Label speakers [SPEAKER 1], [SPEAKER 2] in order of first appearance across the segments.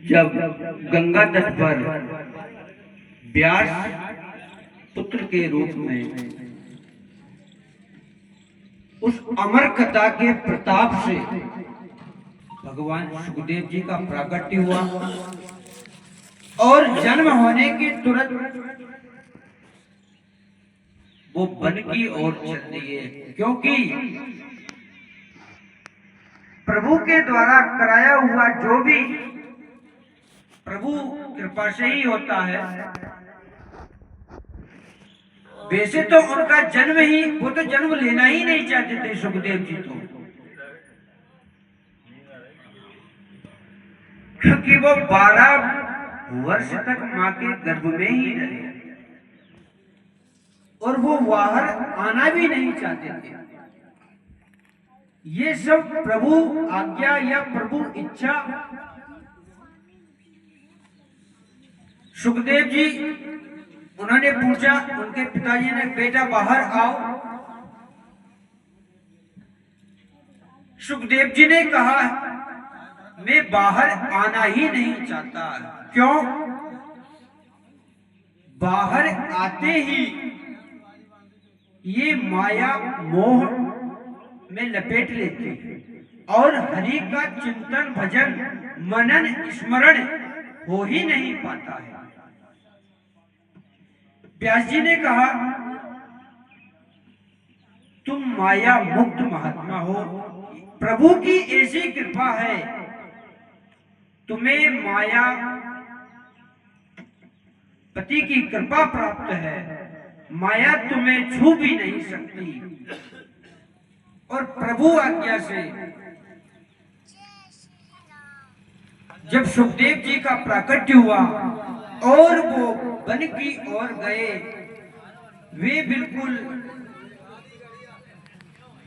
[SPEAKER 1] जब गंगा तट पर व्यास पुत्र के रूप में उस अमर कथा के प्रताप से भगवान सुखदेव जी का प्राकट्य हुआ और जन्म होने के तुरंत वो वन की ओर चल दिए, क्योंकि प्रभु के द्वारा कराया हुआ जो भी प्रभु कृपा से ही होता है। वैसे तो उनका जन्म ही, वो तो जन्म लेना ही नहीं चाहते थे सुखदेव जी तो, क्योंकि वो 12 वर्ष तक मां के गर्भ में ही रहे और वो बाहर आना भी नहीं चाहते थे। ये सब प्रभु आज्ञा या प्रभु इच्छा। सुखदेव जी उन्होंने पूछा, उनके पिताजी ने, बेटा बाहर आओ। सुखदेव जी ने कहा, मैं बाहर आना ही नहीं चाहता। क्यों? बाहर आते ही ये माया मोह में लपेट लेते हैं और हरि का चिंतन भजन मनन स्मरण हो ही नहीं पाता है। व्यास जी ने कहा, तुम माया मुक्त महात्मा हो, प्रभु की ऐसी कृपा है, तुम्हें माया पति की कृपा प्राप्त है, माया तुम्हें छू भी नहीं सकती। और प्रभु आज्ञा से जब सुखदेव जी का प्राकट्य हुआ और वो वन की ओर गए, वे बिल्कुल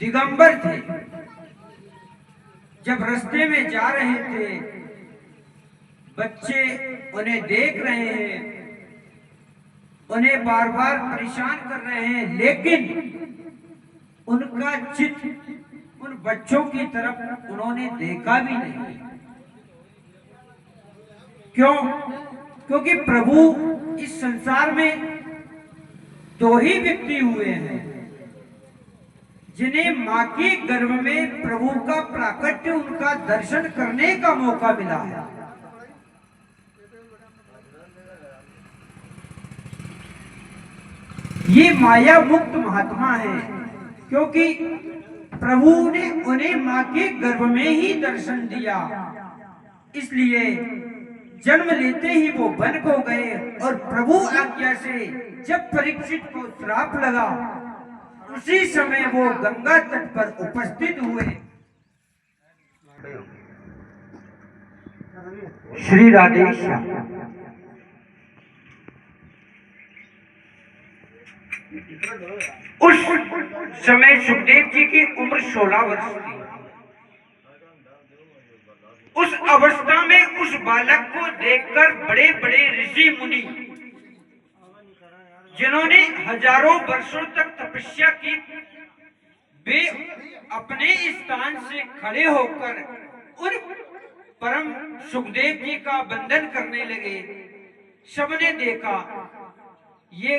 [SPEAKER 1] दिगंबर थे। जब रास्ते में जा रहे थे, बच्चे उन्हें देख रहे हैं, उन्हें बार बार परेशान कर रहे हैं, लेकिन उनका चित्त उन बच्चों की तरफ उन्होंने देखा भी नहीं। क्यों? क्योंकि प्रभु इस संसार में दो ही व्यक्ति हुए हैं जिन्हें मां के गर्भ में प्रभु का प्राकट्य, उनका दर्शन करने का मौका मिला है। ये माया मुक्त महात्मा है, क्योंकि प्रभु ने उन्हें मां के गर्भ में ही दर्शन दिया। इसलिए जन्म लेते ही वो वन को गए और प्रभु आज्ञा से जब परीक्षित को श्राप लगा, उसी समय वो गंगा तट पर उपस्थित हुए। श्री राधे श्याम। उस समय सुखदेव जी की उम्र 16 वर्ष थी। उस अवस्था में उस बालक को देखकर बड़े बड़े ऋषि मुनि, जिन्होंने हजारों वर्षों तक तपस्या की, वे अपने स्थान से खड़े होकर उन परम सुखदेव जी का वंदन करने लगे। सबने देखा ये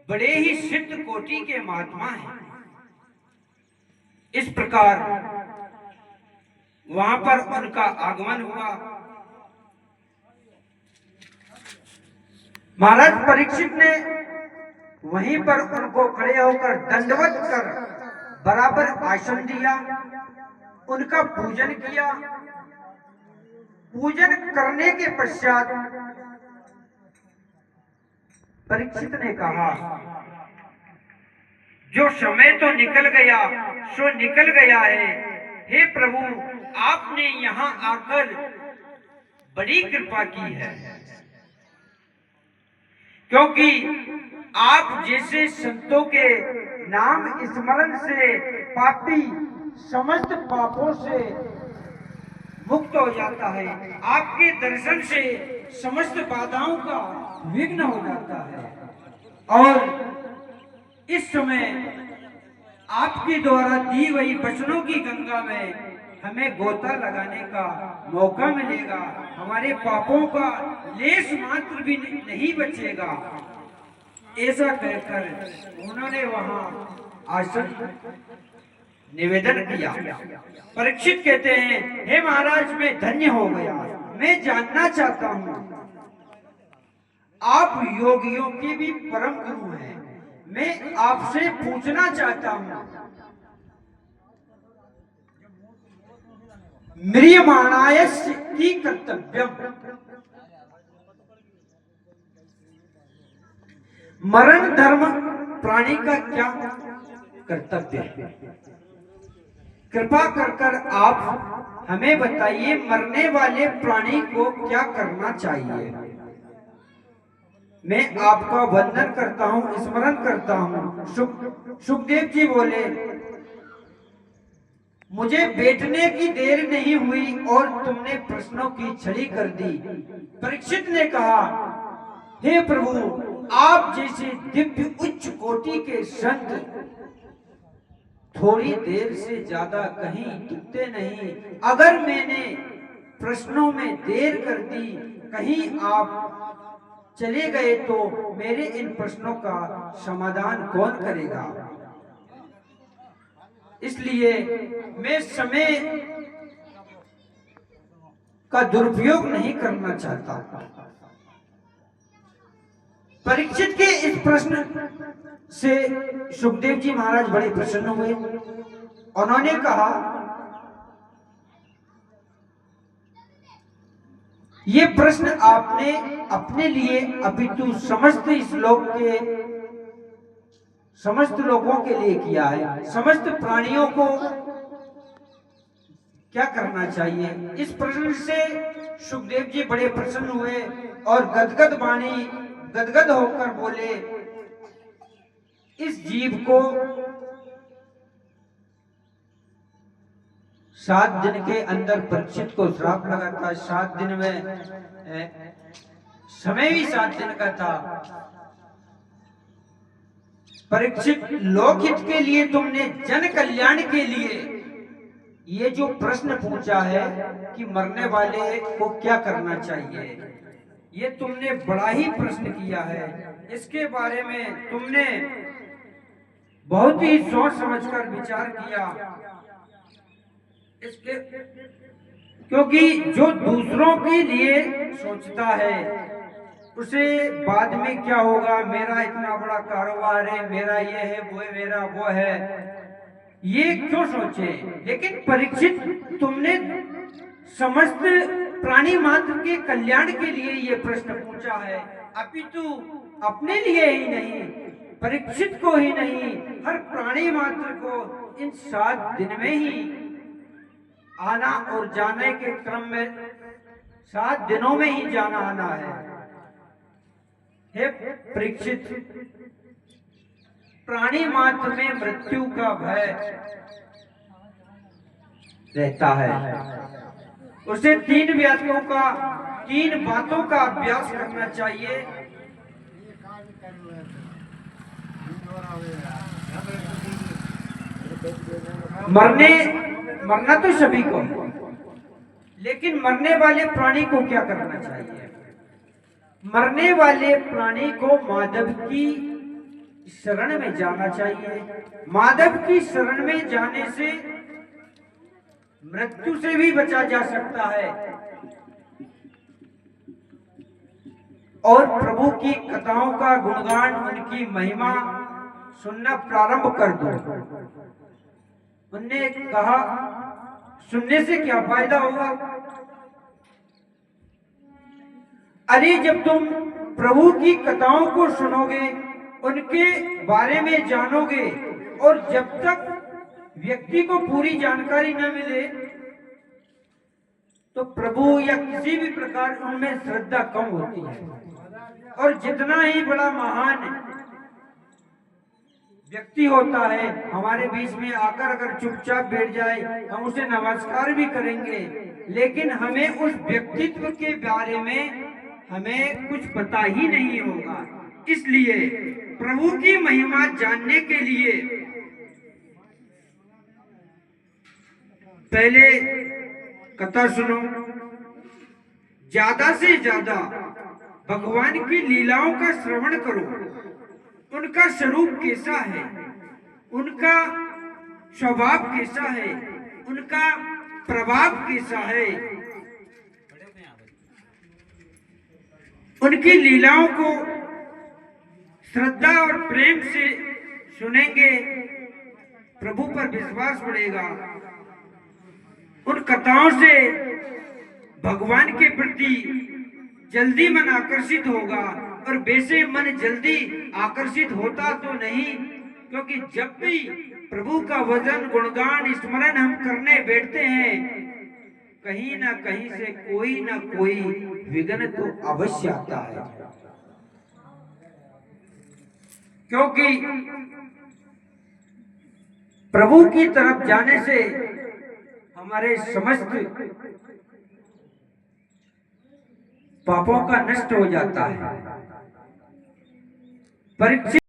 [SPEAKER 1] बड़े ही सिद्ध कोटि के महात्मा हैं। इस प्रकार वहां पर उनका आगमन हुआ। महाराज परीक्षित ने वहीं पर उनको खड़े होकर दंडवत कर बराबर आसन दिया, उनका पूजन किया। पूजन करने के पश्चात परीक्षित ने कहा, जो समय तो निकल गया सो निकल गया है। हे प्रभु, आपने यहाँ आकर बड़ी कृपा की है, क्योंकि आप जैसे संतों के नाम स्मरण से पापी समस्त पापों से मुक्त हो जाता है। आपके दर्शन से समस्त बाधाओं का विघ्न हो जाता है। और इस समय आपके द्वारा दी गई वचनों की गंगा में हमें गोता लगाने का मौका मिलेगा। हमारे पापों का लेश मात्र भी नहीं बचेगा। ऐसा कहकर उन्होंने वहां आसन निवेदन किया। परीक्षित कहते हैं, हे महाराज, मैं धन्य हो गया। मैं जानना चाहता हूं, आप योगियों के भी परम गुरु हैं। मैं आपसे पूछना चाहता हूं, म्रियमाणायस्य की कर्तव्यम, मरण धर्म प्राणी का क्या कर्तव्य है? कृपा कर आप हमें बताइए, मरने वाले प्राणी को क्या करना चाहिए? मैं आपका वंदन करता हूं, स्मरण करता हूं। सुखदेव जी बोले, मुझे बैठने की देर नहीं हुई और तुमने प्रश्नों की छड़ी कर दी। परीक्षित ने कहा, हे प्रभु, आप जैसे दिव्य उच्च कोटि के संत थोड़ी देर से ज्यादा कहीं टिकते नहीं। अगर मैंने प्रश्नों में देर कर दी, कहीं आप चले गए, तो मेरे इन प्रश्नों का समाधान कौन करेगा? इसलिए मैं समय का दुरुपयोग नहीं करना चाहता। परीक्षित के इस प्रश्न से सुखदेव जी महाराज बड़े प्रसन्न हुए। उन्होंने कहा, ये प्रश्न आपने अपने लिए अपितु समस्त इस लोक के समस्त लोगों के लिए किया है। समस्त प्राणियों को क्या करना चाहिए? इस प्रश्न से सुखदेव जी बड़े प्रसन्न हुए और गदगद वाणी गदगद होकर बोले, इस जीव को 7 दिन के अंदर परीक्षित को श्राप लगा था। 7 दिन में समय भी 7 दिन का था। परीक्षित, लोकहित के लिए तुमने, जन कल्याण के लिए ये जो प्रश्न पूछा है कि मरने वाले को क्या करना चाहिए, ये तुमने बड़ा ही प्रश्न किया है। इसके बारे में तुमने बहुत ही सोच समझकर विचार किया। इसके क्योंकि जो दूसरों के लिए सोचता है उसे बाद में क्या होगा, मेरा इतना बड़ा कारोबार है, मेरा ये है, वो है, मेरा वो है, ये क्यों सोचे। लेकिन परीक्षित, तुमने समस्त प्राणी मात्र के कल्याण के लिए ये प्रश्न पूछा है, अपितु अपने लिए ही नहीं, परीक्षित को ही नहीं, हर प्राणी मात्र को इन 7 दिन में ही आना और जाने के क्रम में 7 दिनों में ही जाना आना है। हे परीक्षित, प्राणी मात्र में मृत्यु का भय रहता है। उसे 3 बातों का अभ्यास करना चाहिए। मरना तो सभी को, लेकिन मरने वाले प्राणी को क्या करना चाहिए। मरने वाले प्राणी को माधव की शरण में जाना चाहिए। माधव की शरण में जाने से मृत्यु से भी बचा जा सकता है और प्रभु की कथाओं का गुणगान, उनकी महिमा सुनना प्रारंभ कर दो। उनने कहा, सुनने से क्या फायदा होगा। अरे जब तुम प्रभु की कथाओं को सुनोगे, उनके बारे में जानोगे, और जब तक व्यक्ति को पूरी जानकारी न मिले तो प्रभु या किसी भी प्रकार उनमें श्रद्धा कम होती है। और जितना ही बड़ा महान व्यक्ति होता है, हमारे बीच में आकर अगर चुपचाप बैठ जाए, हम उसे नमस्कार भी करेंगे, लेकिन हमें उस व्यक्तित्व के बारे में हमें कुछ पता ही नहीं होगा। इसलिए प्रभु की महिमा जानने के लिए पहले कथा सुनो, ज्यादा से ज्यादा भगवान की लीलाओं का श्रवण करो। उनका स्वरूप कैसा है, उनका स्वभाव कैसा है, उनका प्रभाव कैसा है, उनकी लीलाओं को श्रद्धा और प्रेम से सुनेंगे, प्रभु पर विश्वास बढ़ेगा। उन कथाओं से भगवान के प्रति जल्दी मन आकर्षित होगा। और वैसे मन जल्दी आकर्षित होता तो नहीं, क्योंकि जब भी प्रभु का भजन, गुणगान, स्मरण हम करने बैठते हैं, कहीं ना कहीं से कोई ना कोई विघ्न तो अवश्य आता है। क्योंकि प्रभु की तरफ जाने से हमारे समस्त पापों का नष्ट हो जाता है। परीक्षित